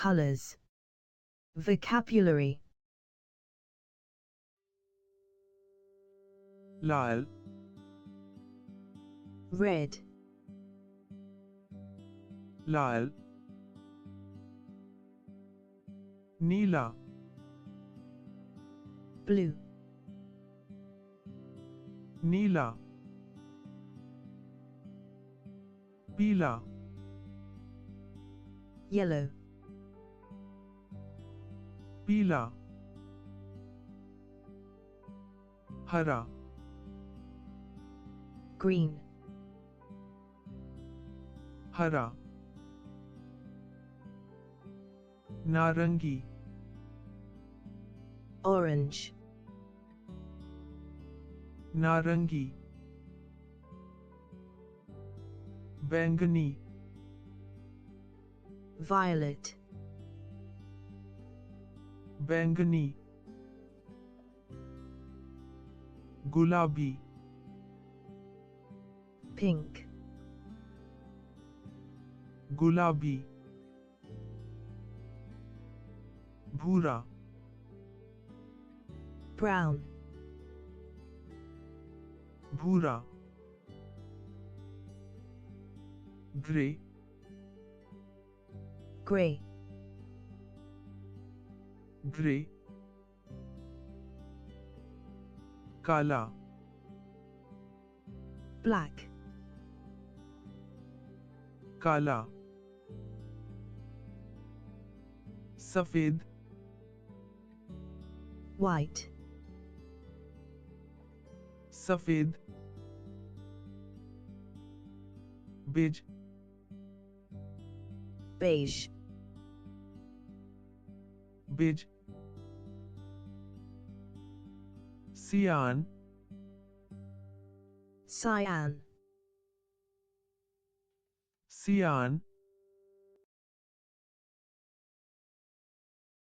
colors. Vocabulary. लाल, Red, लाल, नीला, blue, नीला, पीला, yellow, पीला, हरा, green, हरा, नारंगी, orange, नारंगी, बैंगनी, violet, बैंगनी, गुलाबी, pink, गुलाबी, भूरा, brown, भूरा, ग्रे, gray, ग्रे, काला, black, काला, सफेद, white, सफेद, बेज, beige, बेज, सियान, cyan, सियान,